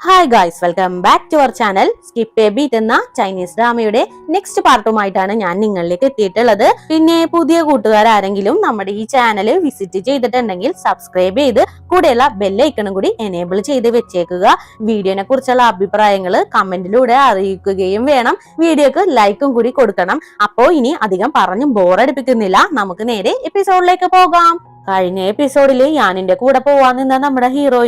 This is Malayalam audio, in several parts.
Hi guys, welcome back to our channel. Skip a beat എന്ന ചൈനീസ് ഡ്രാമയുടെ നെക്സ്റ്റ് പാർട്ടുമായിട്ടാണ് ഞാൻ നിങ്ങളിലേക്ക് എത്തിയിട്ടുള്ളത്. പിന്നെ പുതിയ കൂട്ടുകാരെങ്കിലും നമ്മുടെ ഈ ചാനൽ വിസിറ്റ് ചെയ്തിട്ടുണ്ടെങ്കിൽ സബ്സ്ക്രൈബ് ചെയ്ത് കൂടെയുള്ള ബെല്ലൈക്കണും കൂടി എനേബിൾ ചെയ്ത് വെച്ചേക്കുക. വീഡിയോനെ കുറിച്ചുള്ള അഭിപ്രായങ്ങൾ കമന്റിലൂടെ അറിയിക്കുകയും വേണം. വീഡിയോക്ക് ലൈക്കും കൂടി കൊടുക്കണം. അപ്പോൾ ഇനി അധികം പറഞ്ഞു ബോറടിപ്പിക്കുന്നില്ല, നമുക്ക് നേരെ എപ്പിസോഡിലേക്ക് പോകാം. കഴിഞ്ഞ എപ്പിസോഡില് ഞാനിന്റെ കൂടെ പോവാൻ നിന്ന നമ്മുടെ ഹീറോ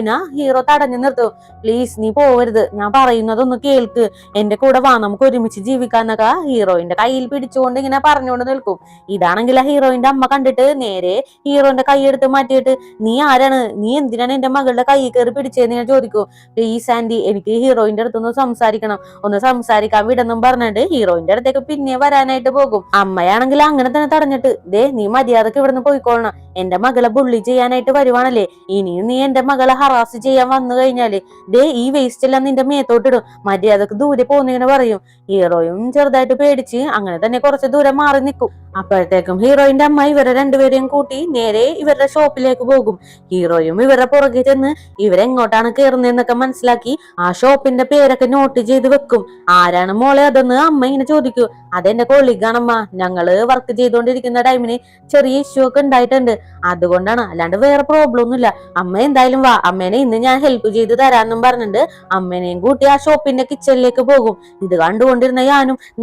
തടഞ്ഞു നിർത്തും. പ്ലീസ് നീ പോവരുത്, ഞാൻ പറയുന്നതൊന്ന് കേൾക്ക്, എന്റെ കൂടെ വാ, നമുക്ക് ഒരുമിച്ച് ജീവിക്കാന്നൊക്കെ ഹീറോയിന്റെ കയ്യിൽ പിടിച്ചുകൊണ്ട് ഇങ്ങനെ പറഞ്ഞുകൊണ്ട് നിൽക്കും. ഇതാണെങ്കിൽ ഹീറോയിന്റെ അമ്മ കണ്ടിട്ട് നേരെ ഹീറോന്റെ കൈയെടുത്ത് മാറ്റിയിട്ട്, നീ ആരാണ്, നീ എന്തിനാണ് എന്റെ മകളുടെ കൈ കയറി പിടിച്ചതെന്ന് ഞാൻ ചോദിക്കും. പ്ലീസ് ആന്റി, എനിക്ക് ഹീറോയിന്റെ അടുത്തൊന്ന് സംസാരിക്കണം, ഒന്ന് സംസാരിക്കാൻ വിടെന്നും പറഞ്ഞിട്ട് ഹീറോയിന്റെ അടുത്തേക്ക് പിന്നെ വരാനായിട്ട് പോകും. അമ്മയാണെങ്കിൽ അങ്ങനെ തന്നെ തടഞ്ഞിട്ട്, ദേ നീ മര്യാദക്ക് ഇവിടുന്ന് പോയിക്കോളണം, എന്റെ മകളെ ബുള്ളി ചെയ്യാനായിട്ട് വരുവാണല്ലേ, ഇനിയും നീ എന്റെ മകളെ ഹറാസ് ചെയ്യാൻ വന്നു കഴിഞ്ഞാല് ദേ ഈ വേസ്റ്റ് എല്ലാം നിന്റെ മേത്തോട്ടിടും, മര്യാദക്ക് ദൂരെ പോന്നിങ്ങനെ പറയും. ഹീറോയും ചെറുതായിട്ട് പേടിച്ച് അങ്ങനെ തന്നെ കുറച്ച് ദൂരം മാറി നിൽക്കും. അപ്പോഴത്തേക്കും ഹീറോയിന്റെ അമ്മ ഇവരെ രണ്ടുപേരെയും കൂട്ടി നേരെ ഇവരുടെ ഷോപ്പിലേക്ക് പോകും. ഹീറോയും ഇവരുടെ പുറകെ ചെന്ന് ഇവരെങ്ങോട്ടാണ് കയറുന്നതെന്നൊക്കെ മനസ്സിലാക്കി ആ ഷോപ്പിന്റെ പേരൊക്കെ നോട്ട് ചെയ്ത് വെക്കും. ആരാണ് മോളെ അതെന്ന് അമ്മ ഇങ്ങനെ ചോദിക്കൂ. അതെന്റെ കൊളീഗാണമ്മ, ഞങ്ങള് വർക്ക് ചെയ്തുകൊണ്ടിരിക്കുന്ന ടൈമിന് ചെറിയ ഇഷ്യൂ ഒക്കെ ഉണ്ടായിട്ടുണ്ട്, അതുകൊണ്ടാണ്, അല്ലാണ്ട് വേറെ പ്രോബ്ലം ഒന്നുമില്ല. അമ്മ എന്തായാലും വാ, അമ്മേനെ ഇന്ന് ഞാൻ ഹെൽപ്പ് ചെയ്ത് തരാന്നും പറഞ്ഞിട്ട് അമ്മേനെയും കൂട്ടി ആ ഷോപ്പിന്റെ കിച്ചണിലേക്ക് പോകും. ഇത് കണ്ടുകൊണ്ടിരുന്ന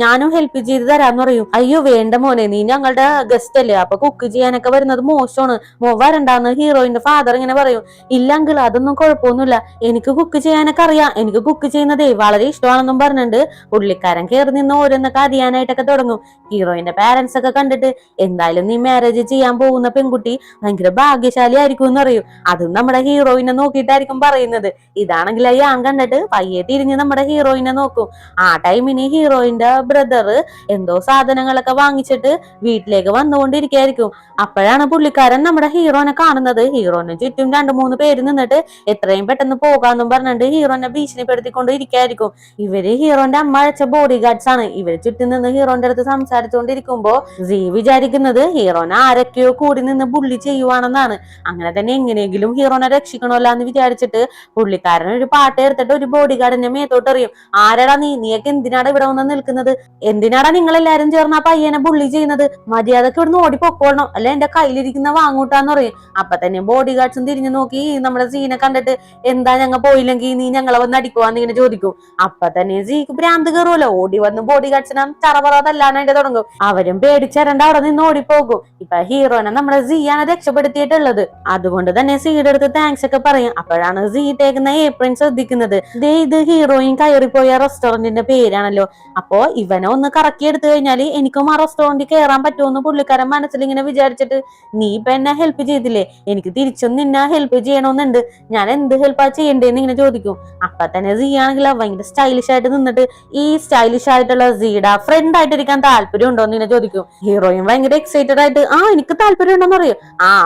ഞാനും ഹെൽപ്പ് ചെയ്ത് തരാന്ന് പറയും. അയ്യോ വേണ്ട മോനെ, നീ ഞങ്ങളുടെ ഗസ്റ്റ് അല്ലേ, അപ്പൊ കുക്ക് ചെയ്യാനൊക്കെ വരുന്നത് മോശമാണ്, വരണ്ടാന്ന് ഹീറോയിന്റെ ഫാദർ ഇങ്ങനെ പറയും. ഇല്ല അങ്കിൾ, അതൊന്നും കുഴപ്പമൊന്നുമില്ല, എനിക്ക് കുക്ക് ചെയ്യാനൊക്കെ അറിയാം, എനിക്ക് കുക്ക് ചെയ്യുന്നതേ വളരെ ഇഷ്ടമാണെന്നും പറഞ്ഞിട്ട് പുള്ളിക്കാരൻ കയറി നിന്ന് ഓരോന്നൊക്കെ അറിയാനായിട്ടൊക്കെ തുടങ്ങും. ഹീറോയിന്റെ പാരന്റ്സ് ഒക്കെ കണ്ടിട്ട്, എന്തായാലും നീ മാരേജ് ചെയ്യാൻ പോകുന്ന പെൺകുട്ടി ഭയങ്കര ഭാഗ്യശാലി ആയിരിക്കും എന്ന് പറയും. അതും നമ്മുടെ ഹീറോയിനെ നോക്കിയിട്ടായിരിക്കും പറയുന്നത്. ഇതാണെങ്കിൽ ഞാൻ കണ്ടിട്ട് പയ്യെ തിരിഞ്ഞ് നമ്മുടെ ഹീറോയിനെ നോക്കും. ആ ടൈമിന് ഹീറോയിന്റെ ബ്രദർ എന്തോ സാധനങ്ങളൊക്കെ വാങ്ങിച്ചിട്ട് വീട്ടിലേക്ക് വന്നുകൊണ്ടിരിക്കുകയായിരിക്കും. അപ്പോഴാണ് പുള്ളിക്കാരൻ നമ്മുടെ ഹീറോനെ കാണുന്നത്. ഹീറോനെ ചുറ്റും 2-3 പേര് നിന്നിട്ട് എത്രയും പെട്ടെന്ന് പോകാന്നും പറഞ്ഞിട്ട് ഹീറോനെ ഭീഷണിപ്പെടുത്തിക്കൊണ്ട് ഇരിക്കായിരിക്കും. ഇവര് ഹീറോന്റെ അമ്മ അയച്ച ബോഡി ഗാർഡ്സ് ആണ്. ഇവര് ചുറ്റും നിന്ന് ഹീറോന്റെ അടുത്ത് സംസാരിച്ചുകൊണ്ടിരിക്കുമ്പോ സീ വിചാരിക്കുന്നത് ഹീറോനെ ആരൊക്കെയോ കൂടി നിന്ന് ബുള്ളി ചെയ്യുവാണെന്നാണ്. അങ്ങനെ തന്നെ എങ്ങനെയെങ്കിലും ഹീറോനെ രക്ഷിക്കണമല്ലോ എന്ന് വിചാരിച്ചിട്ട് പുള്ളിക്കാരൻ ഒരു പാട്ട് എടുത്തിട്ട് ഒരു ബോഡി ഗാർഡിന്റെ മേത്തോട്ട് എറിയും. ആരാടാ നീയൊക്കെ എന്തിനാടാ ഇവിടെ വന്ന് നിൽക്കുന്നത്, എന്തിനാടാ നിങ്ങൾ എല്ലാരും ചേർന്ന് ആ പയ്യനെ ബുള്ളി ചെയ്യുന്നത്, മര്യാദക്ക് ഇവിടുന്ന് ഓടിപ്പൊക്കോളണം, അല്ലെ എന്റെ കയ്യിലിരിക്കുന്ന വാങ്ങൂട്ടാന്ന് പറയും. അപ്പൊ തന്നെ ബോഡി ഗാർഡ്സും തിരിഞ്ഞു നോക്കി നമ്മുടെ സീനെ കണ്ടിട്ട്, എന്താ ഞങ്ങൾ പോയില്ലെങ്കിൽ നീ ഞങ്ങളെ വന്ന് അടിക്കുവാന്ന് ഇങ്ങനെ ചോദിക്കും. അപ്പൊ തന്നെ സീക്ക് ഭ്രാന്ത് കയറുമല്ലോ, ഓടി വന്ന് ബോഡി ഗാർഡ്സിനെ തറപറതല്ലാനായിട്ട് തുടങ്ങും. അവരും പേടിച്ചരണ്ട അവിടെ നിന്ന് ഓടിപ്പോകും. ഇപ്പൊ ഹീറോനെ നമ്മുടെ സീയാണ് രക്ഷപ്പെടുത്തിയിട്ടുള്ളത്. അതുകൊണ്ട് തന്നെ സീയുടെ അടുത്ത് താങ്ക്സ് ഒക്കെ പറയും. അപ്പോഴാണ് സീ തേക്കുന്ന ഏപ്രിൻ ശ്രദ്ധിക്കുന്നത്. ദേ ഇത് ഹീറോയിൻ കയറിപ്പോയ റെസ്റ്റോറന്റിന്റെ പേരാണല്ലോ, അപ്പോ ഇവനെ ഒന്ന് കറക്കി എടുത്തു കഴിഞ്ഞാല് എനിക്കും ആ റെസ്റ്റോറന്റിൽ കയറാൻ പറ്റുമെന്ന് പുള്ളിക്കാരൻ മനസ്സിൽ ഇങ്ങനെ വിചാരിച്ചിട്ട്, നീ ഇപ്പൊ എന്നെ ഹെൽപ്പ് ചെയ്തില്ലേ, എനിക്ക് തിരിച്ചും നിന്നെ ഹെൽപ്പ് ചെയ്യണമെന്നുണ്ട്, ഞാൻ എന്ത് ഹെൽപ്പാ ചെയ്യണ്ടേന്ന് ഇങ്ങനെ ചോദിക്കും. അപ്പൊ തന്നെ സീ ആണെങ്കിൽ ഭയങ്കര സ്റ്റൈലിഷ് ആയിട്ട് നിന്നിട്ട്, ഈ സ്റ്റൈലിഷ് ആയിട്ടുള്ള സീയുടെ ഫ്രണ്ട് ആയിട്ടിരിക്കാൻ താല്പര്യം ഉണ്ടോ എന്ന് ഇങ്ങനെ ചോദിക്കും. ഹീറോയിൻ ഭയങ്കര എക്സൈറ്റഡ് ആയിട്ട്, ആ എനിക്ക് താല്പര്യം ഉണ്ടോന്ന് പറയും.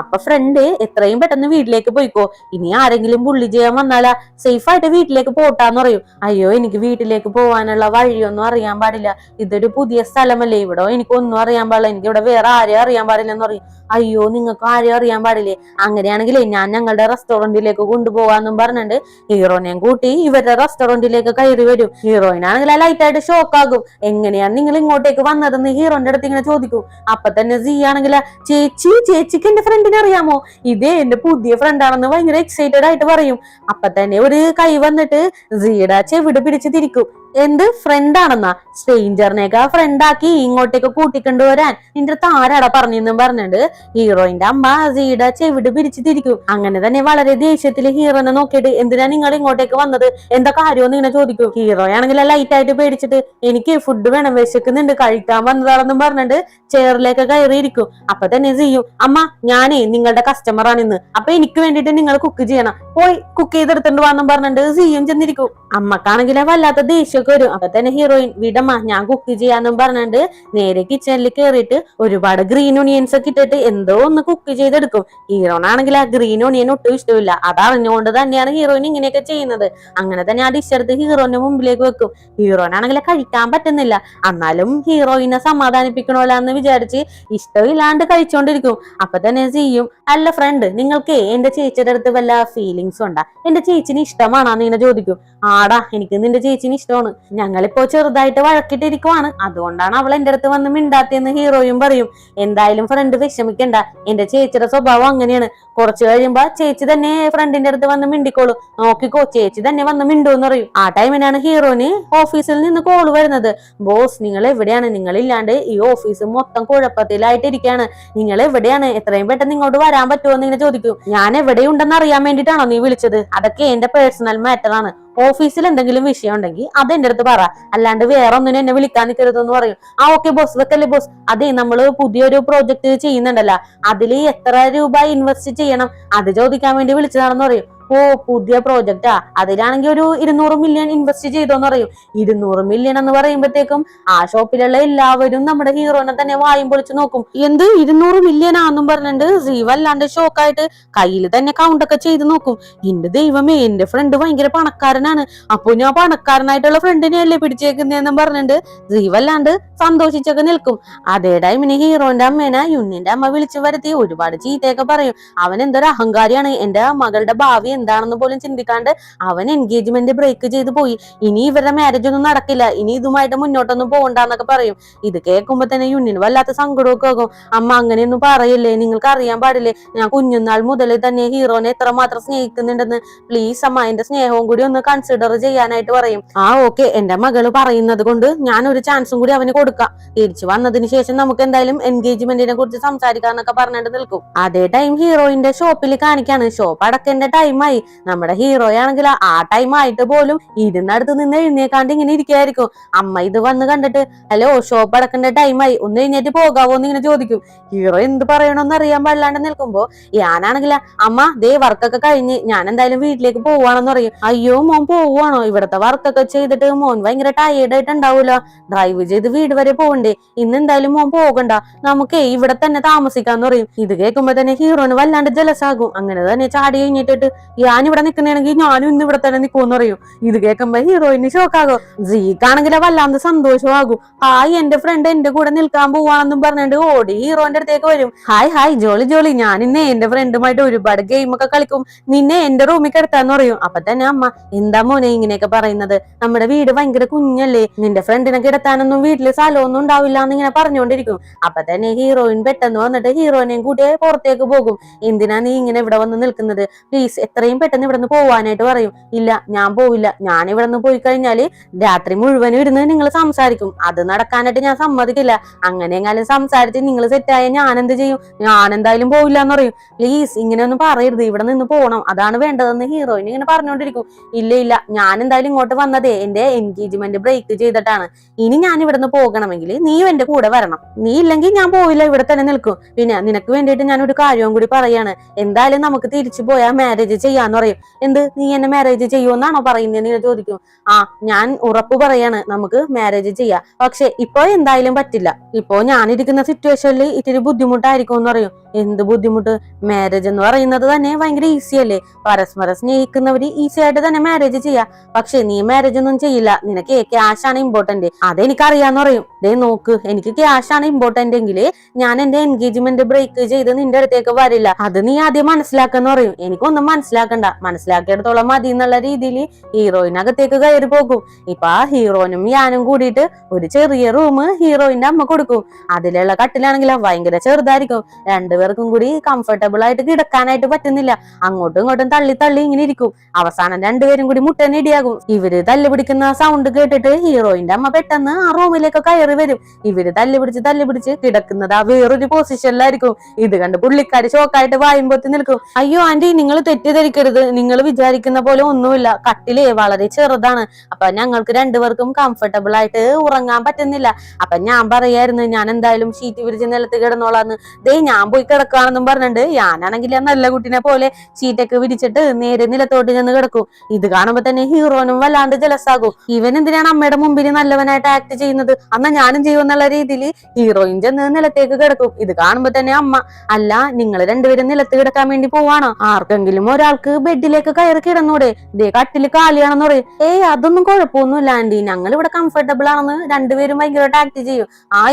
അപ്പൊ ഫ്രണ്ട് എത്രയും പെട്ടെന്ന് വീട്ടിലേക്ക് പോയിക്കോ, ഇനി ആരെങ്കിലും ബുള്ളി ചെയ്യാൻ വന്നാലാ സേഫ് ആയിട്ട് വീട്ടിലേക്ക് പോട്ടാന്ന് പറയും. അയ്യോ എനിക്ക് വീട്ടിലേക്ക് പോവാനുള്ള വഴിയൊന്നും അറിയാൻ പാടില്ല, ഇതൊരു പുതിയ സ്ഥലമല്ലേ, ഇവിടെ എനിക്കൊന്നും അറിയാൻ പാടില്ല, എനിക്ക് ഇവിടെ വേറെ ആരെയും അറിയാൻ പാടില്ല എന്ന് പറയും. അയ്യോ നിങ്ങൾക്ക് ആരെയും അറിയാൻ പാടില്ലേ, അങ്ങനെയാണെങ്കിലേ ഞാൻ ഞങ്ങളുടെ റെസ്റ്റോറന്റിലേക്ക് കൊണ്ടുപോകാന്നും പറഞ്ഞിട്ട് ഹീറോനെയും കൂട്ടി ഇവരുടെ റെസ്റ്റോറന്റിലേക്ക് കയറി വരും. ഹീറോയിനാണെങ്കിൽ ലൈറ്റ് ആയിട്ട് ഷോക്ക് ആകും. എങ്ങനെയാണ് നിങ്ങൾ ഇങ്ങോട്ടേക്ക് വന്നതെന്ന് ഹീറോന്റെ അടുത്ത് ഇങ്ങനെ ചോദിക്കും. അപ്പൊ തന്നെ സീ ആണെങ്കിൽ, ചേച്ചിക്ക് എന്റെ ഫ്രണ്ടിനെ അറിയാമോ, ഇതേ എന്റെ പുതിയ ഫ്രണ്ടാണെന്ന് ഭയങ്കര എക്സൈറ്റഡ് ആയിട്ട് പറയും. അപ്പൊ തന്നെ ഒരു കൈ വന്നിട്ട് സീയുടെ ചെവിട് പിടിച്ച് തിരിക്കും. എന്ത് ഫ്രണ്ടാണെന്നാ, സ്ട്രേഞ്ചറിനെയൊക്കെ ഫ്രണ്ടാക്കി ഇങ്ങോട്ടേക്ക് കൂട്ടിക്കൊണ്ടുവരാൻ നിന്റെ അടുത്ത് ആരാടാ പറഞ്ഞെന്നും പറഞ്ഞിട്ട് ഹീറോയിന്റെ അമ്മ സീയുടെ ചെവിട് പിരിച്ചു തിരിക്കും. അങ്ങനെ തന്നെ വളരെ ദേഷ്യത്തിൽ ഹീറോനെ നോക്കിയിട്ട്, എന്തിനാ നിങ്ങൾ ഇങ്ങോട്ടേക്ക് വന്നത്, എന്താ കാര്യമെന്ന് ഇങ്ങനെ ചോദിക്കും. ഹീറോയാണെങ്കിൽ ലൈറ്റ് ആയിട്ട് പേടിച്ചിട്ട്, എനിക്ക് ഫുഡ് വേണം, വിശക്കുന്നുണ്ട്, കഴിക്കാൻ വന്നതാണെന്നും പറഞ്ഞിട്ട് ചെയറിലേക്ക് കയറിയിരിക്കും. അപ്പൊ തന്നെ ചെയ്യും, അമ്മ ഞാനേ നിങ്ങളുടെ കസ്റ്റമർ ആണ് ഇന്ന്, അപ്പൊ എനിക്ക് വേണ്ടിട്ട് നിങ്ങൾ കുക്ക് ചെയ്യണം, പോയി കുക്ക് ചെയ്തെടുത്തിട്ട് വന്നും പറഞ്ഞിട്ട് സീയും ചെന്നിരിക്കും. അമ്മക്കാണെങ്കിൽ വല്ലാത്ത ദേഷ്യം തിരിച്ചൊക്കെ വരും. അപ്പൊ തന്നെ ഹീറോയിൻ വിടമ്മ ഞാൻ കുക്ക് ചെയ്യാന്നും പറഞ്ഞിട്ട് നേരെ കിച്ചണിൽ കയറിയിട്ട് ഒരുപാട് ഗ്രീൻ ഒണിയൻസ് ഒക്കെ ഇട്ടിട്ട് എന്തോ ഒന്ന് കുക്ക് ചെയ്തെടുക്കും. ഹീറോനാണെങ്കിൽ ആ ഗ്രീൻ ഒണിയൻ ഒട്ടും ഇഷ്ടമില്ല. അതറിഞ്ഞുകൊണ്ട് തന്നെയാണ് ഹീറോയിൻ ഇങ്ങനെയൊക്കെ ചെയ്യുന്നത്. അങ്ങനെ തന്നെ ആ ഡിഷ് എടുത്ത് ഹീറോന്റെ മുമ്പിലേക്ക് വെക്കും. ഹീറോനാണെങ്കിൽ കഴിക്കാൻ പറ്റുന്നില്ല. എന്നാലും ഹീറോയിനെ സമാധാനിപ്പിക്കണമല്ലോ എന്ന് വിചാരിച്ച് ഇഷ്ടമില്ലാണ്ട് കഴിച്ചോണ്ടിരിക്കും. അപ്പൊ തന്നെ ചെയ്യും, അല്ല ഫ്രണ്ട് നിങ്ങൾക്ക് എന്റെ ചേച്ചിയുടെ അടുത്ത് വല്ല ഫീലിങ്സ് ഉണ്ടാ? എന്റെ ചേച്ചിന് ഇഷ്ടമാണോന്ന് ഇങ്ങനെ ചോദിക്കും. ആടാ എനിക്ക് നിന്റെ ചേച്ചിന് ഇഷ്ടമാണ്. ഞങ്ങളിപ്പോ ചെറുതായിട്ട് വഴക്കിട്ടിരിക്കുവാണ്. അതുകൊണ്ടാണ് അവൾ എന്റെ അടുത്ത് വന്ന് മിണ്ടാത്തിയെന്ന് ഹീറോയും പറയും. എന്തായാലും ഫ്രണ്ട് വിഷമിക്കണ്ട, എന്റെ ചേച്ചിയുടെ സ്വഭാവം അങ്ങനെയാണ്. കുറച്ചു കഴിയുമ്പോ ചേച്ചി തന്നെ ഫ്രണ്ടിന്റെ അടുത്ത് വന്ന് മിണ്ടിക്കോളൂ, നോക്കിക്കോ ചേച്ചി തന്നെ വന്ന് മിണ്ടൂന്ന് പറയും. ആ ടൈമിനാണ് ഹീറോന് ഓഫീസിൽ നിന്ന് കോള് വരുന്നത്. ബോസ് നിങ്ങൾ എവിടെയാണ്? നിങ്ങളില്ലാണ്ട് ഈ ഓഫീസ് മൊത്തം കുഴപ്പത്തിലായിട്ടിരിക്കുകയാണ്. നിങ്ങൾ എവിടെയാണ്? എത്രയും പെട്ടെന്ന് ഇങ്ങോട്ട് വരാൻ പറ്റുമോ എന്ന് ഇങ്ങനെ ചോദിക്കും. ഞാൻ എവിടെയുണ്ടെന്ന് അറിയാൻ വേണ്ടിട്ടാണോ നീ വിളിച്ചത്? അതൊക്കെ എന്റെ പേഴ്സണൽ മാറ്റർ ആണ്. ഓഫീസിൽ എന്തെങ്കിലും വിഷയം ഉണ്ടെങ്കിൽ അത് എന്റെ അടുത്ത് പറ, അല്ലാണ്ട് വേറെ ഒന്നിനും എന്നെ വിളിക്കാൻ നിൽക്കരുതെന്ന് പറയും. ആ ഓക്കെ ബോസ്, വെക്കല്ലേ ബോസ്. അതെ നമ്മള് പുതിയൊരു പ്രോജക്ട് ചെയ്യുന്നുണ്ടല്ലോ, അതിൽ എത്ര രൂപ ഇൻവെസ്റ്റ് ചെയ്യണം അത് ചോദിക്കാൻ വേണ്ടി വിളിച്ചതാണെന്ന് പറയും. ഓ പുതിയ പ്രോജക്റ്റാ, അതിലാണെങ്കിൽ ഒരു 200 മില്യൺ ഇൻവെസ്റ്റ് ചെയ്തോന്ന് പറയും. 200 മില്യൺ എന്ന് പറയുമ്പോഴത്തേക്കും ആ ഷോപ്പിലുള്ള എല്ലാവരും നമ്മുടെ ഹീറോനെ തന്നെ വായും പൊളിച്ച് നോക്കും. എന്ത് 200 മില്യൺ ആണെന്നും പറഞ്ഞിട്ട് ജീവല്ലാണ്ട് ഷോക്കായിട്ട് കയ്യിൽ തന്നെ കൗണ്ടൊക്കെ ചെയ്ത് നോക്കും. എന്റെ ദൈവമേ, എന്റെ ഫ്രണ്ട് ഭയങ്കര പണക്കാരനാണ്, അപ്പൊ ഞാൻ പണക്കാരനായിട്ടുള്ള ഫ്രണ്ടിനെ അല്ലേ പിടിച്ചേക്കുന്നതെന്നും പറഞ്ഞിട്ട് ജീവല്ലാണ്ട് സന്തോഷിച്ചൊക്കെ നിൽക്കും. അതേ ടൈമിന് ഹീറോന്റെ അമ്മേനെ യുന്നിന്റെ അമ്മ വിളിച്ചു വരുത്തി ഒരുപാട് ചീത്തയൊക്കെ പറയും. അവൻ എന്തൊരു അഹങ്കാരിയാണ്, എന്റെ മകളുടെ ഭാവി എന്താണെന്ന് പോലും ചിന്തിക്കാണ്ട് അവൻ എൻഗേജ്മെന്റ് ബ്രേക്ക് ചെയ്ത് പോയി. ഇനി ഇവരുടെ മാരേജ് ഒന്നും നടക്കില്ല, ഇനി ഇതുമായിട്ട് മുന്നോട്ടൊന്നും പോകണ്ടെന്നൊക്കെ പറയും. ഇത് കേൾക്കുമ്പോ തന്നെ യുന്നിന് വല്ലാത്ത സങ്കടമൊക്കെ ആകും. അമ്മ അങ്ങനെയൊന്നും പറയില്ലേ, നിങ്ങൾക്ക് അറിയാൻ പാടില്ലേ, ഞാൻ കുഞ്ഞുനാൾ മുതൽ തന്നെ ഹീറോനെ എത്രമാത്രം സ്നേഹിക്കുന്നുണ്ടെന്ന്. പ്ലീസ് അമ്മ എന്റെ സ്നേഹവും കൂടി ഒന്ന് കൺസിഡർ ചെയ്യാനായിട്ട് പറയും. ആ ഓക്കെ, എന്റെ മകള് പറയുന്നത് കൊണ്ട് ഞാൻ ഒരു ചാൻസും കൂടി അവന് കൊടുക്കാം. തിരിച്ചു വന്നതിന് ശേഷം നമുക്ക് എന്തായാലും എൻഗേജ്മെന്റിനെ കുറിച്ച് സംസാരിക്കാന്നൊക്കെ പറഞ്ഞിട്ട് നിൽക്കും. അതേ ടൈം ഹീറോയിന്റെ ഷോപ്പിൽ കാണിക്കാണ്. ഷോപ്പ് അടക്കേണ്ട ടൈമായി. നമ്മുടെ ഹീറോയാണെങ്കിൽ ആ ടൈം ആയിട്ട് പോലും ഇരുന്നടുത്ത് നിന്ന് എഴുന്നേക്കാണ്ട് ഇങ്ങനെ ഇരിക്കായിരിക്കും. അമ്മ ഇത് വന്ന് കണ്ടിട്ട് ഹലോ ഷോപ്പ് അടക്കേണ്ട ടൈമായി, ഒന്ന് എഴുന്നേറ്റ് പോകാവോ എന്ന് ഇങ്ങനെ ചോദിക്കും. ഹീറോ എന്ത് പറയണമെന്ന് അറിയാൻ പാടില്ലാണ്ട് നിൽക്കുമ്പോ ഞാനാണെങ്കിൽ അമ്മ ദേ വർക്കൊക്കെ കഴിഞ്ഞ് ഞാൻ എന്തായാലും വീട്ടിലേക്ക് പോവാണെന്ന് പറയും. അയ്യോ മോൻ പോവാണോ? ഇവിടത്തെ വർക്കൊക്കെ ചെയ്തിട്ട് മോൻ ഭയങ്കര ടയേർഡ് ആയിട്ടുണ്ടാവൂലോ, ഡ്രൈവ് ചെയ്ത് വീട് വരെ പോകണ്ടേ, ഇന്ന് എന്തായാലും മോൻ പോകണ്ട, നമുക്ക് ഇവിടെ തന്നെ താമസിക്കാന്ന് പറയും. ഇത് കേൾക്കുമ്പോ തന്നെ ഹീറോന് വല്ലാണ്ട് ജലസാകും. അങ്ങനെ തന്നെ ചാടി കഴിഞ്ഞിട്ടിട്ട് ഞാനിവിടെ നിൽക്കണെങ്കിൽ ഞാനും ഇന്ന് ഇവിടെ തന്നെ നിൽക്കുമെന്ന് പറയും. ഇത് കേൾക്കുമ്പോ ഹീറോയിന് ഷോക്കാകും. ജീക്കാണെങ്കിൽ വല്ലാണ്ട് സന്തോഷമാകും. ഹായ് എന്റെ ഫ്രണ്ട് എന്റെ കൂടെ നിൽക്കാൻ പോവാണെന്നും പറഞ്ഞിട്ട് ഓടി ഹീറോന്റെ അടുത്തേക്ക് വരും. ഹായ് ഹായ് ജോളി ജോളി, ഞാൻ ഇന്ന് എന്റെ ഫ്രണ്ടുമായിട്ട് ഒരുപാട് ഗെയിം ഒക്കെ കളിക്കും, നിന്നെ എന്റെ റൂമിൽ കിടത്താന്ന് പറയും. അപ്പൊ തന്നെ അമ്മ എന്താ മോനെ ഇങ്ങനെയൊക്കെ പറയുന്നത്, നമ്മുടെ വീട് ഭയങ്കര കുഞ്ഞല്ലേ, നിന്റെ ഫ്രണ്ടിനെ കിടത്താനൊന്നും വീട്ടില് സ്ഥലമൊന്നും ഉണ്ടാവില്ല എന്ന് ഇങ്ങനെ പറഞ്ഞുകൊണ്ടിരിക്കും. അപ്പൊ തന്നെ ഹീറോയിൻ പെട്ടെന്ന് വന്നിട്ട് ഹീറോയിനെയും കൂട്ടി പുറത്തേക്ക് പോകും. എന്തിനാ നീ ഇങ്ങനെ ഇവിടെ വന്ന് നിൽക്കുന്നത്, പ്ലീസ് എത്രയും പെട്ടെന്ന് ഇവിടെ നിന്ന് പോവാനായിട്ട് പറയും. ഇല്ല ഞാൻ പോവില്ല, ഞാൻ ഇവിടെ നിന്ന് പോയി കഴിഞ്ഞാല് രാത്രി മുഴുവനും ഇരുന്ന് നിങ്ങൾ സംസാരിക്കും, അത് നടക്കാനായിട്ട് ഞാൻ സമ്മതിക്കില്ല. അങ്ങനെ എങ്ങാനും സംസാരിച്ച് നിങ്ങൾ സെറ്റായ ഞാൻ എന്ത് ചെയ്യും, ഞാൻ എന്തായാലും പോവില്ല എന്ന് പറയും. പ്ലീസ് ഇങ്ങനെയൊന്നും പറയരുത്, ഇവിടെ നിന്ന് പോകണം, അതാണ് വേണ്ടതെന്ന് ഹീറോയിൻ ഇങ്ങനെ പറഞ്ഞുകൊണ്ടിരിക്കും. ഇല്ല ഇല്ല, ഞാൻ എന്തായാലും ഇങ്ങോട്ട് വന്നതേ എന്റെ എൻഗേജ്മെന്റ് ബ്രേക്ക് ചെയ്തിട്ടാണ്. ഇനി ഞാൻ ഇവിടെ നിന്ന് പോകണമെങ്കിൽ നീ എന്റെ കൂടെ വരണം, നീ ഇല്ലെങ്കിൽ ഞാൻ പോവില്ല, ഇവിടെ തന്നെ നിൽക്കും. പിന്നെ നിനക്ക് വേണ്ടിയിട്ട് ഞാൻ ഒരു കാര്യവും കൂടി പറയാണ്, എന്തായാലും നമുക്ക് തിരിച്ചു പോയാൽ മാരേജ് ചെയ്യാന്ന് പറയും. എന്ത് നീ എന്നെ മാരേജ് ചെയ്യുമെന്നാണോ പറയുന്നത് നീ ചോദിക്കും. ആ ഞാൻ ഉറപ്പ് പറയാണ്, നമുക്ക് മാരേജ് ചെയ്യാം, പക്ഷെ ഇപ്പൊ എന്തായാലും പറ്റില്ല, ഇപ്പോ ഞാനിരിക്കുന്ന സിറ്റുവേഷനിൽ ഇത്തിരി ബുദ്ധിമുട്ടായിരിക്കും എന്ന് പറയും. എന്ത് ബുദ്ധിമുട്ട്? മാരേജ് എന്ന് പറയുന്നത് തന്നെ ഭയങ്കര ഈസി അല്ലേ, പരസ്പരം സ്നേഹിക്കുന്നവര് ഈസി ആയിട്ട് തന്നെ മാരേജ് ചെയ്യാം. പക്ഷെ നീ മാരേജ് ഒന്നും ചെയ്യില്ല, നിനക്ക് ക്യാഷ് ആണ് ഇമ്പോർട്ടന്റ്, അതെനിക്കറിയാന്ന് പറയും. ദേ നോക്ക്, എനിക്ക് ക്യാഷ് ആണ് ഇമ്പോർട്ടന്റ് എങ്കിൽ ഞാൻ എന്റെ എൻഗേജ്മെന്റ് ബ്രേക്ക് ചെയ്ത് നിന്റെ അടുത്തേക്ക് വരില്ല, അത് നീ ആദ്യം മനസ്സിലാക്കാന്ന് പറയും. എനിക്കൊന്നും മനസ്സിലാക്കണ്ട, മനസ്സിലാക്കിയെടുത്തോളം മതി എന്നുള്ള രീതിയിൽ ഹീറോയിനകത്തേക്ക് കയറി പോകും. ഇപ്പൊ ആ ഹീറോനും ഞാനും കൂടിയിട്ട് ഒരു ചെറിയ റൂം ഹീറോയിന്റെ അമ്മ കൊടുക്കും. അതിലുള്ള കട്ടിലാണെങ്കിൽ ഭയങ്കര ചെറുതായിരിക്കും, രണ്ടുപേർക്കും കൂടി കംഫർട്ടബിൾ ആയിട്ട് കിടക്കാനായിട്ട് പറ്റുന്നില്ല. അങ്ങോട്ടും ഇങ്ങോട്ടും തള്ളി തള്ളി ഇങ്ങനെ ഇരിക്കും. അവസാനം രണ്ടുപേരും കൂടി മുട്ടനിടിയാകും. ഇവര് തല്ലുപിടിക്കുന്ന സൗണ്ട് കേട്ടിട്ട് ഹീറോയിന്റെ അമ്മ പെട്ടെന്ന് ആ റൂമിലേക്ക് കയറി വരും. ഇവര് തല്ലുപിടിച്ച് കിടക്കുന്നത് ആ വേറൊരു പൊസിഷനിലായിരിക്കും. ഇത് കണ്ട് പുള്ളിക്കാരി ഷോക്കായിട്ട് വായുമ്പോത്തി നിൽക്കും. അയ്യോ ആന്റി നിങ്ങൾ തെറ്റിദ്ധരിക്കും വിചാരിക്കരുത്, നിങ്ങൾ വിചാരിക്കുന്ന പോലെ ഒന്നുമില്ല, കട്ടിലേ വളരെ ചെറുതാണ്. അപ്പൊ ഞങ്ങൾക്ക് രണ്ടുപേർക്കും കംഫർട്ടബിൾ ആയിട്ട് ഉറങ്ങാൻ പറ്റുന്നില്ല. അപ്പൊ ഞാൻ പറയായിരുന്നു ഞാൻ എന്തായാലും ഷീറ്റ് വിരിച്ച് നിലത്ത് കിടന്നോളാന്ന്. ദേ ഞാൻ പോയി കിടക്കുകയാണെന്നും പറഞ്ഞിട്ട് ഞാനാണെങ്കിൽ ആ നല്ല കുട്ടിനെ പോലെ ഷീറ്റൊക്കെ വിരിച്ചിട്ട് നേരെ നിലത്തോട്ട് ചെന്ന് കിടക്കും. ഇത് കാണുമ്പോ തന്നെ ഹീറോനും വല്ലാണ്ട് ജലസാകും. ഇവൻ എന്തിനാണ് അമ്മയുടെ മുമ്പിൽ നല്ലവനായിട്ട് ആക്ട് ചെയ്യുന്നത്, എന്നാ ഞാനും ചെയ്യുമെന്നുള്ള രീതിയിൽ ഹീറോയിൻ ചെന്ന് നിലത്തേക്ക് കിടക്കും. ഇത് കാണുമ്പോ തന്നെ അമ്മ, അല്ല നിങ്ങൾ രണ്ടുപേരും നിലത്ത് കിടക്കാൻ വേണ്ടി പോവാണോ, ആർക്കെങ്കിലും ഒരാൾക്ക് ബെഡിലേക്ക് കയറി കിടന്നൂടെ, ദേ കട്ടില് കാലിയാണെന്ന് പറയും. ഏയ് അതൊന്നും കുഴപ്പമൊന്നുമില്ല ആന്റി, ഞങ്ങൾ ഇവിടെ കംഫർട്ടബിൾ ആണെന്ന് രണ്ടുപേരും ഭയങ്കരമായിട്ട് ആക്ട് ചെയ്യും.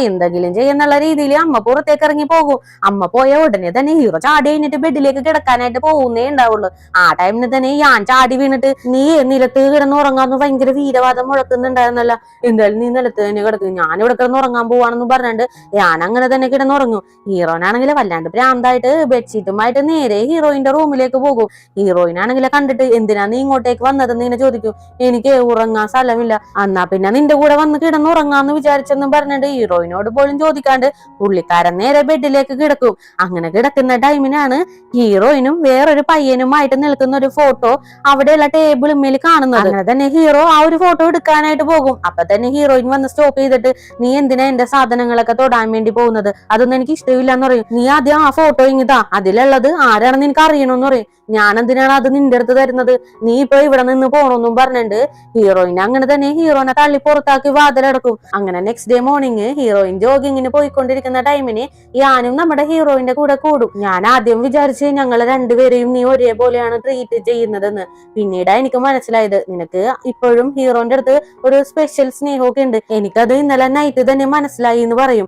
എന്തെങ്കിലും ചെയ്യുന്നുള്ള രീതിയിൽ അമ്മ പുറത്തേക്ക് ഇറങ്ങി പോകും. അമ്മ പോയ ഉടനെ തന്നെ ഹീറോ ചാടി കഴിഞ്ഞിട്ട് ബെഡിലേക്ക് കിടക്കാനായിട്ട് പോകുന്നേ ഉണ്ടാവുള്ളൂ. ആ ടൈമിന് തന്നെ ഞാൻ ചാടി വീണിട്ട്, നീ നിലത്ത് കിടന്ന് ഉറങ്ങാന്ന് ഭയങ്കര വീരവാദം മുഴക്കുന്നുണ്ടായിരുന്നല്ല, എന്തായാലും നീ നിലത്ത് തന്നെ കിടക്കും, ഞാനിവിടെ കിടന്ന് ഉറങ്ങാൻ പോവാണെന്ന് പറഞ്ഞിട്ട് ഞാൻ അങ്ങനെ തന്നെ കിടന്നുറങ്ങും. ഹീറോനാണെങ്കിൽ വല്ലാണ്ട് ഭ്രാന്തായിട്ട് ബെഡ്ഷീറ്റുമായിട്ട് നേരെ ഹീറോയിന്റെ റൂമിലേക്ക് പോകും. ഹീറോയിനാണെങ്കിൽ കണ്ടിട്ട്, എന്തിനാ നീ ഇങ്ങോട്ടേക്ക് വന്നതെന്ന് ഇങ്ങനെ ചോദിക്കും. എനിക്ക് ഉറങ്ങാൻ സ്ഥലമില്ല, എന്നാ പിന്നെ നിന്റെ കൂടെ വന്ന് കിടന്ന് ഉറങ്ങാന്ന് വിചാരിച്ചെന്നും പറഞ്ഞിട്ട് ഹീറോയിനോട് പോലും ചോദിക്കാണ്ട് പുള്ളിക്കാരൻ നേരെ ബെഡിലേക്ക് കിടക്കും. അങ്ങനെ കിടക്കുന്ന ടൈമിനാണ് ഹീറോയിനും വേറൊരു പയ്യനുമായിട്ട് നിൽക്കുന്ന ഒരു ഫോട്ടോ അവിടെയുള്ള ടേബിളിന്മേൽ കാണുന്നത്. അങ്ങനെ തന്നെ ഹീറോ ആ ഒരു ഫോട്ടോ എടുക്കാനായിട്ട് പോകും. അപ്പൊ തന്നെ ഹീറോയിൻ വന്ന് സ്റ്റോപ്പ് ചെയ്തിട്ട്, നീ എന്തിനാ എന്റെ സാധനങ്ങളൊക്കെ തൊടാൻ വേണ്ടി പോകുന്നത്, അതൊന്നും എനിക്ക് ഇഷ്ടമില്ല എന്ന് പറയും. നീ ആദ്യം ആ ഫോട്ടോ ഇങ്ങിതാ, അതിലുള്ളത് ആരാണെന്ന് എനിക്ക് അറിയണമെന്ന് പറയും. ഞാൻ എന്തിനാണ് അത് നിന്റെ അടുത്ത് തരുന്നത്, നീ ഇപ്പൊ ഇവിടെ നിന്ന് പോണോന്നും പറഞ്ഞിട്ട് ഹീറോയിൻ അങ്ങനെ തന്നെ ഹീറോനെ തള്ളി പുറത്താക്കി വാതിലടക്കും. അങ്ങനെ നെക്സ്റ്റ് ഡേ മോർണിംഗ് ഹീറോയിൻ ജോഗിങ്ങിന് പോയിക്കൊണ്ടിരിക്കുന്ന ടൈമിന് ഞാനും നമ്മുടെ ഹീറോയിന്റെ കൂടെ കൂടും. ഞാൻ ആദ്യം വിചാരിച്ച് ഞങ്ങൾ രണ്ടുപേരെയും നീ ഒരേപോലെയാണ് ട്രീറ്റ് ചെയ്യുന്നതെന്ന്. പിന്നീട് എനിക്ക് മനസ്സിലായത് നിനക്ക് ഇപ്പോഴും ഹീറോന്റെ അടുത്ത് ഒരു സ്പെഷ്യൽ സ്നേഹമൊക്കെ ഉണ്ട്. എനിക്കത് ഇന്നലെ നൈറ്റ് തന്നെ മനസ്സിലായി എന്ന് പറയും.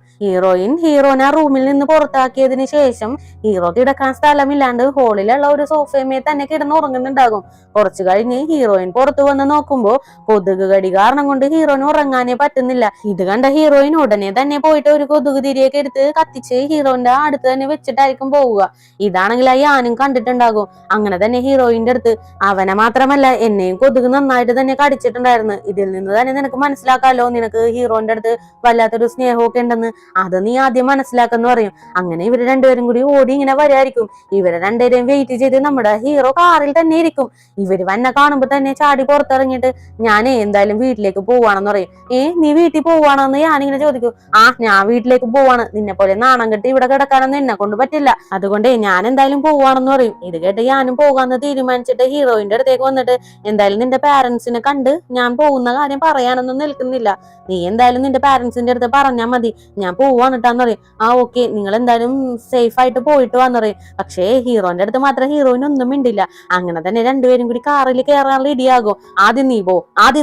ഹീറോനെ റൂമിൽ നിന്ന് പുറത്താക്കിയതിന് ശേഷം ഹീറോ കിടക്കാൻ സ്ഥലമില്ലാണ്ട് ഹോളിലുള്ള ഒരു സോഫയമേ തന്നെ കിടന്ന് ഉറങ്ങുന്നുണ്ടാകും. കുറച്ചു കഴിഞ്ഞ് ഹീറോയിൻ പുറത്തു വന്ന് നോക്കുമ്പോ കൊതുക് കടി കാരണം കൊണ്ട് ഹീറോയിന് ഉറങ്ങാനേ പറ്റുന്നില്ല. ഇത് കണ്ട ഹീറോയിൻ ഉടനെ തന്നെ പോയിട്ട് ഒരു കൊതുക് തിരിയൊക്കെ എടുത്ത് കത്തിച്ച് ഹീറോയിന്റെ അടുത്ത് തന്നെ വെച്ചിട്ടായിരിക്കും പോവുക. ഇതാണെങ്കിൽ ഞാനും കണ്ടിട്ടുണ്ടാകും. അങ്ങനെ തന്നെ ഹീറോയിന്റെ അടുത്ത്, അവനെ മാത്രമല്ല എന്നെയും കൊതുക് നന്നായിട്ട് തന്നെ കടിച്ചിട്ടുണ്ടായിരുന്നു, ഇതിൽ നിന്ന് തന്നെ നിനക്ക് മനസ്സിലാക്കാലോ നിനക്ക് ഹീറോയിന്റെ അടുത്ത് വല്ലാത്തൊരു സ്നേഹമൊക്കെ ഉണ്ടെന്ന്, അത് നീ ആദ്യം മനസ്സിലാക്കെന്ന് പറയും. അങ്ങനെ ഇവര് രണ്ടുപേരും കൂടി ഓടി ഇങ്ങനെ വരായിരിക്കും. ഇവരെ രണ്ടുപേരെയും വെയിറ്റ് ചെയ്ത് നമ്മുടെ ഹീറോ കാറിൽ തന്നെ ഇരിക്കും. ഇവര് വന്നെ കാണുമ്പോ തന്നെ ചാടി പുറത്തിറങ്ങിയിട്ട്, ഞാനേ എന്തായാലും വീട്ടിലേക്ക് പോവാണെന്ന് പറയും. നീ വീട്ടിൽ പോവാണെന്ന് ഞാനിങ്ങനെ ചോദിക്കും. ഞാൻ വീട്ടിലേക്ക് പോവാണ്, നിന്നെ പോലെ നാണം കെട്ടി ഇവിടെ കിടക്കാനൊന്നും എന്നെ കൊണ്ട് പറ്റില്ല, അതുകൊണ്ട് ഞാൻ എന്തായാലും പോവാണെന്ന് പറയും. ഇത് കേട്ട് ഞാനും പോകാന്ന് തീരുമാനിച്ചിട്ട് ഹീറോയിന്റെ അടുത്തേക്ക് വന്നിട്ട്, എന്തായാലും നിന്റെ പാരന്റ്സിനെ കണ്ട് ഞാൻ പോകുന്ന കാര്യം പറയാനൊന്നും നിൽക്കുന്നില്ല, നീ എന്തായാലും നിന്റെ പാരന്റ്സിന്റെ അടുത്ത് പറഞ്ഞാൽ മതി, ഞാൻ പോവാന്നിട്ടാന്ന് പറയും. ഓക്കെ, നിങ്ങൾ എന്തായാലും സേഫ് ആയിട്ട് പോയിട്ട് വന്നു പറയും. പക്ഷേ ഹീറോന്റെ അടുത്ത് മാത്രം ഹീറോയിൻ ഒന്നും മിണ്ടില്ല. അങ്ങനെ തന്നെ രണ്ടുപേരും കൂടി കാറിൽ കയറാനുള്ള ഇടിയാകും. ആദ്യം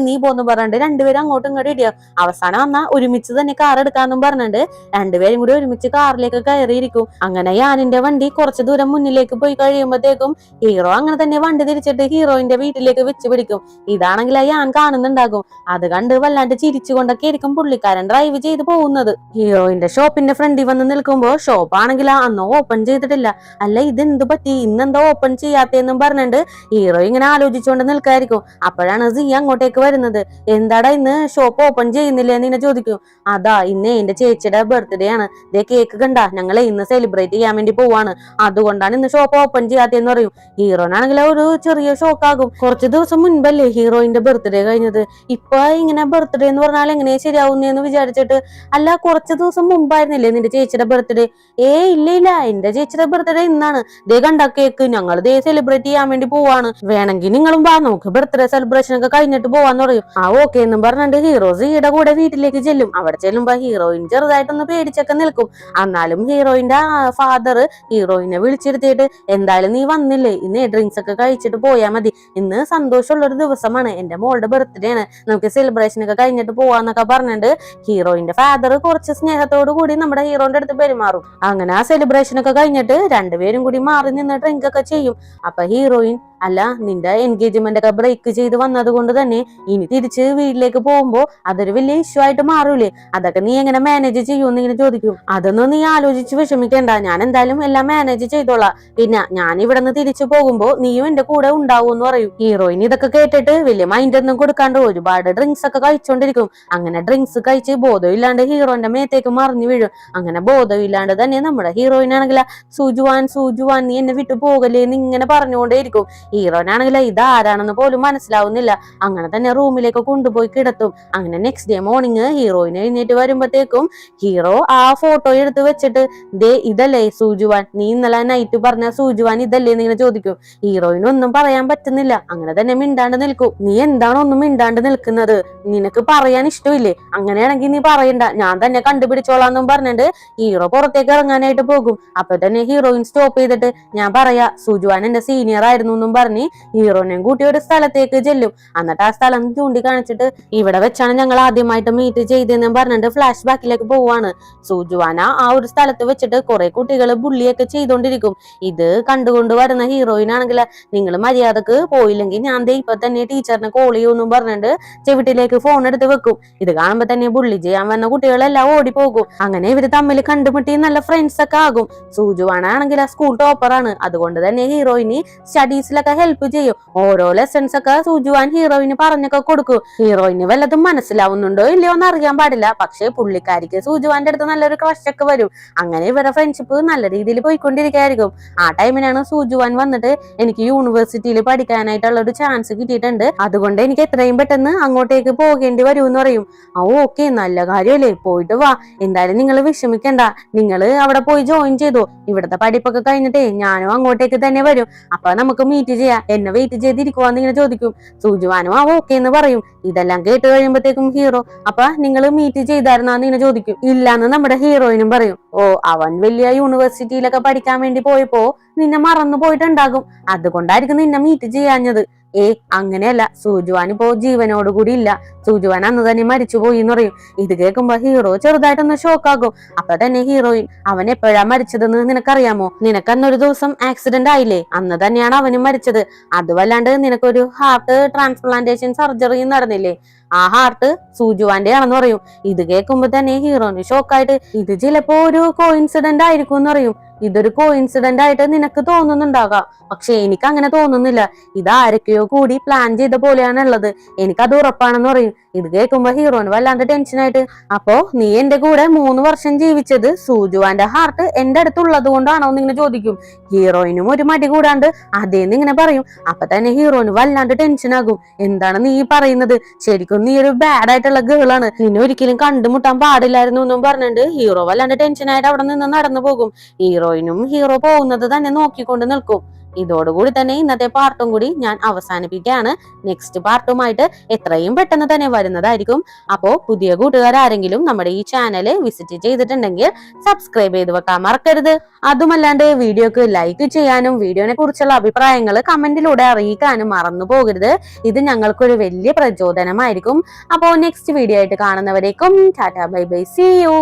നീ പോന്ന് പറഞ്ഞിട്ട് രണ്ടുപേരും അങ്ങോട്ടും ഇങ്ങോട്ടും ഇടിയാകും. അവസാനം വന്നാ ഒരുമിച്ച് തന്നെ കാർ എടുക്കാന്നും പറഞ്ഞിട്ട് രണ്ടുപേരും കൂടി ഒരുമിച്ച് കാറിലേക്ക് കയറിയിരിക്കും. അങ്ങനെ യാനിന്റെ വണ്ടി കുറച്ചു ദൂരം മുന്നിലേക്ക് പോയി കഴിയുമ്പോഴത്തേക്കും ഹീറോ അങ്ങനെ തന്നെ വണ്ടി തിരിച്ചിട്ട് ഹീറോയിന്റെ വീട്ടിലേക്ക് വെച്ച് പിടിക്കും. ഇതാണെങ്കിൽ യാൻ കാണുന്നുണ്ടാകും. അത് കണ്ട് വല്ലാണ്ട് ചിരിച്ചുകൊണ്ടൊക്കെ ആയിരിക്കും പുള്ളിക്കാരൻ ഡ്രൈവ് ചെയ്ത് പോകുന്നത്. ഹീറോയിന്റെ ഷോപ്പിന്റെ ഫ്രണ്ടിൽ വന്ന് നിൽക്കുമ്പോ ഷോപ്പ് ആണെങ്കിൽ അന്ന് ഓപ്പൺ ചെയ്തിട്ടില്ല. അല്ല ഇതെന്ത് പറ്റി, ഇന്നെന്താ ഓപ്പൺ ചെയ്യാത്തേന്നും പറഞ്ഞിട്ട് ഹീറോ ഇങ്ങനെ ആലോചിച്ചുകൊണ്ട് നിൽക്കായിരിക്കും. അപ്പോഴാണ് സിയ അങ്ങോട്ടേക്ക് വരുന്നത്. എന്താടാ ഇന്ന് ഷോപ്പ് ഓപ്പൺ ചെയ്യുന്നില്ലേ എന്ന് ഇങ്ങനെ ചോദിക്കും. അതാ ഇന്ന് എന്റെ ചേച്ചിയുടെ ബർത്ത്ഡേ ആണ്, ദേ കേക്ക് കണ്ട, ഞങ്ങളെ ഇന്ന് സെലിബ്രേറ്റ് ചെയ്യാൻ വേണ്ടി പോവാണ്, അതുകൊണ്ടാണ് ഇന്ന് ഷോപ്പ് ഓപ്പൺ ചെയ്യാത്തേന്ന് പറയും. ഹീറോനാണെങ്കിൽ ഒരു ചെറിയ ഷോക്കാകും. കുറച്ച് ദിവസം മുൻപല്ലേ ഹീറോയിന്റെ ബർത്ത്ഡേ കഴിഞ്ഞത്, ഇപ്പൊ ഇങ്ങനെ ബർത്ത്ഡേ എന്ന് പറഞ്ഞാൽ എങ്ങനെയാ ശരിയാവുന്നേന്ന് വിചാരിച്ചിട്ട്, അല്ല കുറച്ച് ദിവസം മുമ്പായിരുന്നില്ലേ നിന്റെ ചേച്ചിയുടെ ബർത്ത്ഡേ? ഇല്ല, എന്റെ ചേച്ചിയുടെ ബർത്ത്ഡേ ഇന്നാണ്, ദേ കണ്ട കേക്ക്, ഞങ്ങൾ ദേ സെലിബ്രേറ്റ് ചെയ്യാൻ വേണ്ടി പോവാണ്, വേണമെങ്കിൽ നിങ്ങളും വാ, നമുക്ക് ബർത്ത്ഡേ സെലിബ്രേഷൻ ഒക്കെ കഴിഞ്ഞിട്ട് പോവാന്ന് പറയും. ഓക്കെ എന്നും പറഞ്ഞിട്ട് ഹീറോ സിയുടെ കൂടെ വീട്ടിലേക്ക് ചെല്ലും. അവിടെ ചെല്ലുമ്പോ ഹീറോയിൻ ചെറുതായിട്ടൊന്ന് പേടിച്ചൊക്കെ നിൽക്കും. എന്നാലും ഹീറോയിന്റെ ഫാദർ ഹീറോയിനെ വിളിച്ചിരുത്തിയിട്ട്, എന്തായാലും നീ വന്നില്ലേ, ഇന്ന് ഡ്രിങ്ക്സ് ഒക്കെ കഴിച്ചിട്ട് പോയാൽ മതി, ഇന്ന് സന്തോഷമുള്ള ഒരു ദിവസമാണ്, എന്റെ മോളുടെ ബർത്ത്ഡേ ആണ്, നമുക്ക് സെലിബ്രേഷൻ ഒക്കെ കഴിഞ്ഞിട്ട് പോവാന്നൊക്കെ പറഞ്ഞിട്ട് ഹീറോയിന്റെ ഫാദർ കുറച്ച് സ്നേഹത്തോടു കൂടി നമ്മുടെ ഹീറോന്റെ അടുത്ത് പെരുമാറും. അങ്ങനെ ആ സെലിബ്രേഷൻ ഒക്കെ കഴിഞ്ഞിട്ട് രണ്ടുപേരും കൂടി മാറി നിന്ന് ഡ്രിങ്ക് ഒക്കെ ചെയ്യും. അപ്പൊ ഹീറോയിൻ, അല്ല നിന്റെ എൻഗേജ്മെന്റ് ഒക്കെ ബ്രേക്ക് ചെയ്ത് വന്നത് കൊണ്ട് തന്നെ ഇനി തിരിച്ച് വീട്ടിലേക്ക് പോകുമ്പോ അതൊരു വലിയ ഇഷ്യൂ ആയിട്ട് മാറൂലേ, അതൊക്കെ നീ എങ്ങനെ മാനേജ് ചെയ്യുമെന്ന് ഇങ്ങനെ ചോദിക്കും. അതൊന്നും നീ ആലോചിച്ച് വിഷമിക്കണ്ട, ഞാൻ എന്തായാലും എല്ലാം മാനേജ് ചെയ്തോളാം, പിന്നെ ഞാൻ ഇവിടെ നിന്ന് തിരിച്ചു പോകുമ്പോ നീയും എന്റെ കൂടെ ഉണ്ടാവും എന്ന് പറയും. ഹീറോയിൻ ഇതൊക്കെ കേട്ടിട്ട് വലിയ മൈൻഡ് ഒന്നും കൊടുക്കാണ്ട് ഒരുപാട് ഡ്രിങ്ക്സ് ഒക്കെ കഴിച്ചോണ്ടിരിക്കും. അങ്ങനെ ഡ്രിങ്ക്സ് കഴിച്ച് ബോധമില്ലാണ്ട് ഹീറോന്റെ മേത്തേക്ക് മറിഞ്ഞു വീഴും. അങ്ങനെ ബോധമില്ലാണ്ട് തന്നെ നമ്മുടെ ഹീറോയിൻ ആണെങ്കിൽ സൂജുവാൻ നീ എന്നെ വിട്ടു പോകല്ലേ എന്ന് ഇങ്ങനെ പറഞ്ഞുകൊണ്ടേയിരിക്കും. ഹീറോയിനാണെങ്കിൽ ഇത് ആരാണെന്ന് പോലും മനസ്സിലാവുന്നില്ല. അങ്ങനെ തന്നെ റൂമിലേക്ക് കൊണ്ടുപോയി കിടത്തും. അങ്ങനെ നെക്സ്റ്റ് ഡേ മോർണിംഗ് ഹീറോയിന് എഴുന്നേറ്റ് വരുമ്പോഴത്തേക്കും ഹീറോ ആ ഫോട്ടോ എടുത്ത് വെച്ചിട്ട് ദേ ഇതല്ലേ സൂജുവാൻ, നീ ഇന്നലെ നൈറ്റ് പറഞ്ഞ സൂജുവാൻ ഇതല്ലേ എന്നിങ്ങനെ ചോദിക്കും. ഹീറോയിന് ഒന്നും പറയാൻ പറ്റുന്നില്ല. അങ്ങനെ തന്നെ മിണ്ടാണ്ട് നിൽക്കും. നീ എന്താണ് ഒന്നും മിണ്ടാണ്ട് നിൽക്കുന്നത്? നിനക്ക് പറയാൻ ഇഷ്ടമില്ലേ? അങ്ങനെയാണെങ്കിൽ നീ പറയണ്ട, ഞാൻ തന്നെ കണ്ടുപിടിച്ചോളാന്നും പറഞ്ഞിട്ട് ഹീറോ പുറത്തേക്ക് ഇറങ്ങാനായിട്ട് പോകും. അപ്പൊ തന്നെ ഹീറോയിൻ സ്റ്റോപ്പ് ചെയ്തിട്ട് ഞാൻ പറയാ സൂജുവാൻ എന്റെ സീനിയർ ആയിരുന്നു എന്നും പറഞ്ഞ് ഹീറോനെയും കൂട്ടി ഒരു സ്ഥലത്തേക്ക് ചെല്ലും. എന്നിട്ട് ആ സ്ഥലം ചൂണ്ടിക്കാണിച്ചിട്ട് ഇവിടെ വെച്ചാണ് ഞങ്ങൾ ആദ്യമായിട്ട് മീറ്റ് ചെയ്തെന്നും പറഞ്ഞിട്ട് ഫ്ലാഷ് ബാക്കിലേക്ക് പോവാണ്. സൂജുവാന ആ ഒരു സ്ഥലത്ത് വെച്ചിട്ട് കുറെ കുട്ടികൾ ബുള്ളിയൊക്കെ ചെയ്തോണ്ടിരിക്കും. ഇത് കണ്ടുകൊണ്ട് വരുന്ന ഹീറോയിൻ ആണെങ്കിൽ നിങ്ങൾ മര്യാദക്ക് പോയില്ലെങ്കിൽ ഞാൻ ദേ ഇപ്പൊ തന്നെ ടീച്ചറിനെ കോൾ ചെയ്യുമെന്നും പറഞ്ഞിട്ട് ചെവിട്ടിലേക്ക് ഫോൺ എടുത്ത് വെക്കും. ഇത് കാണുമ്പോ തന്നെ ബുള്ളി ചെയ്യാൻ വന്ന കുട്ടികളെല്ലാം ഓടിപ്പോകും. അങ്ങനെ ഇവര് തമ്മിൽ കണ്ടുമുട്ടി നല്ല ഫ്രണ്ട്സ് ഒക്കെ ആകും. സൂജുവാനാണെങ്കിൽ സ്കൂൾ ടോപ്പറാണ്. അതുകൊണ്ട് തന്നെ ഹീറോയിന് സ്റ്റഡീസിലൊക്കെ ഹെൽപ്പ് ചെയ്യും. ഓരോ ലെസൺസ് ഒക്കെ സൂജുവാൻ ഹീറോയിന് പറഞ്ഞൊക്കെ കൊടുക്കും. ഹീറോയിന് വല്ലതും മനസ്സിലാവുന്നുണ്ടോ ഇല്ലയോ എന്ന് അറിയാൻ പാടില്ല. പക്ഷെ പുള്ളിക്കാരിക്ക് സൂജുവാന്റെ അടുത്ത് നല്ലൊരു ക്രഷ് ഒക്കെ വരും. അങ്ങനെ ഇവരുടെ ഫ്രണ്ട്ഷിപ്പ് നല്ല രീതിയിൽ പോയിക്കൊണ്ടിരിക്കുകയായിരിക്കും. ആ ടൈമിനാണ് സൂജുവാൻ വന്നിട്ട് എനിക്ക് യൂണിവേഴ്സിറ്റിയിൽ പഠിക്കാനായിട്ടുള്ള ഒരു ചാൻസ് കിട്ടിയിട്ടുണ്ട്, അതുകൊണ്ട് എനിക്ക് എത്രയും പെട്ടെന്ന് അങ്ങോട്ടേക്ക് പോകേണ്ടി വരും എന്ന് പറയും. ഓക്കെ, നല്ല കാര്യമല്ലേ, പോയിട്ട് വാ. എന്തായാലും നിങ്ങൾ വിഷമിക്കണ്ട, നിങ്ങൾ അവിടെ പോയി ജോയിൻ ചെയ്തോ. ഇവിടുത്തെ പഠിപ്പൊക്കെ കഴിഞ്ഞിട്ടേ ഞാനും അങ്ങോട്ടേക്ക് തന്നെ വരും. അപ്പൊ നമുക്ക് മീറ്റ് ചെയ്യാം, എന്നെ വെയിറ്റ് ചെയ്തിരിക്കുവാന്ന് ഇങ്ങനെ ചോദിക്കും. സൂജുവാനും ഓക്കെ എന്ന് പറയും. ഇതെല്ലാം കേട്ട് കഴിയുമ്പോഴത്തേക്കും ഹീറോ അപ്പൊ നിങ്ങൾ മീറ്റ് ചെയ്തായിരുന്നാന്ന് ഇങ്ങനെ ചോദിക്കും. ഇല്ലാന്ന് നമ്മുടെ ഹീറോയിനും പറയും. അവൻ വലിയ യൂണിവേഴ്സിറ്റിയിലൊക്കെ പഠിക്കാൻ വേണ്ടി പോയപ്പോ നിന്നെ മറന്നു പോയിട്ടുണ്ടാകും, അതുകൊണ്ടായിരിക്കും നിന്നെ മീറ്റ് ചെയ്യാഞ്ഞത്. അങ്ങനെയല്ല, സൂജുവാൻ ഇപ്പോ ജീവനോടുകൂടി ഇല്ല, സൂജുവാൻ അന്ന് തന്നെ മരിച്ചുപോയി എന്ന് പറയും. ഇത് കേൾക്കുമ്പോ ഹീറോ ചെറുതായിട്ടൊന്ന് ഷോക്കാകും. അപ്പൊ തന്നെ ഹീറോയിൻ അവൻ എപ്പോഴാ മരിച്ചതെന്ന് നിനക്കറിയാമോ? നിനക്ക് അന്നൊരു ദിവസം ആക്സിഡന്റ് ആയില്ലേ, അന്ന് തന്നെയാണ് അവനും മരിച്ചത്. അതുവല്ലാണ്ട് നിനക്കൊരു ഹാർട്ട് ട്രാൻസ്പ്ലാന്റേഷൻ സർജറി നടന്നില്ലേ, ആ ഹാർട്ട് സൂജുവാന്റെ ആണെന്ന് പറയും. ഇത് കേൾക്കുമ്പോ തന്നെ ഹീറോന് ഷോക്കായിട്ട് ഇത് ചിലപ്പോ ഒരു കോയിൻസിഡന്റ് ആയിരിക്കും എന്ന് പറയും. ഇതൊരു കോയിൻസിഡന്റ് ആയിട്ട് നിനക്ക് തോന്നുന്നുണ്ടാകാം, പക്ഷെ എനിക്ക് അങ്ങനെ തോന്നുന്നില്ല. ഇത് ആരൊക്കെയോ കൂടി പ്ലാൻ ചെയ്ത പോലെയാണ് ഉള്ളത്, എനിക്കത് ഉറപ്പാണെന്ന് പറയും. ഇത് കേൾക്കുമ്പോ ഹീറോന് വല്ലാണ്ട് ടെൻഷനായിട്ട് അപ്പോ നീ എന്റെ കൂടെ 3 വർഷം ജീവിച്ചത് സൂജുവാന്റെ ഹാർട്ട് എന്റെ അടുത്തുള്ളത് കൊണ്ടാണോ എന്നിങ്ങനെ ചോദിക്കും. ഹീറോയിനും ഒരു മടി കൂടാണ്ട് അതേന്ന് ഇങ്ങനെ പറയും. അപ്പൊ തന്നെ ഹീറോന് വല്ലാണ്ട് ടെൻഷനാകും. എന്താണ് നീ പറയുന്നത്? ശരിക്കും നീ ഒരു ബാഡ് ആയിട്ടുള്ള ഗേളാണ്, നിന്നെ ഒരിക്കലും കണ്ടുമുട്ടാൻ പാടില്ലായിരുന്നു എന്നും പറഞ്ഞിട്ട് ഹീറോ വല്ലാണ്ട് ടെൻഷനായിട്ട് അവിടെ നിന്ന് നടന്നു പോകും. ഹീറോയിനും ഹീറോ പോകുന്നത് തന്നെ നോക്കിക്കൊണ്ട് നിൽക്കും. ഇതോടുകൂടി തന്നെ ഇന്നത്തെ പാർട്ടും കൂടി ഞാൻ അവസാനിപ്പിക്കുകയാണ്. നെക്സ്റ്റ് പാർട്ടുമായിട്ട് എത്രയും പെട്ടെന്ന് തന്നെ വരുന്നതായിരിക്കും. അപ്പോ പുതിയ കൂട്ടുകാരെങ്കിലും നമ്മുടെ ഈ ചാനൽ വിസിറ്റ് ചെയ്തിട്ടുണ്ടെങ്കിൽ സബ്സ്ക്രൈബ് ചെയ്ത് വെക്കാൻ മറക്കരുത്. അതുമല്ലാണ്ട് വീഡിയോക്ക് ലൈക്ക് ചെയ്യാനും വീഡിയോനെ കുറിച്ചുള്ള അഭിപ്രായങ്ങൾ കമന്റിലൂടെ അറിയിക്കാനും മറന്നു പോകരുത്. ഇത് ഞങ്ങൾക്കൊരു വലിയ പ്രചോദനമായിരിക്കും. അപ്പോ നെക്സ്റ്റ് വീഡിയോ ആയിട്ട് കാണുന്നവരേക്കും tata bye bye, see U.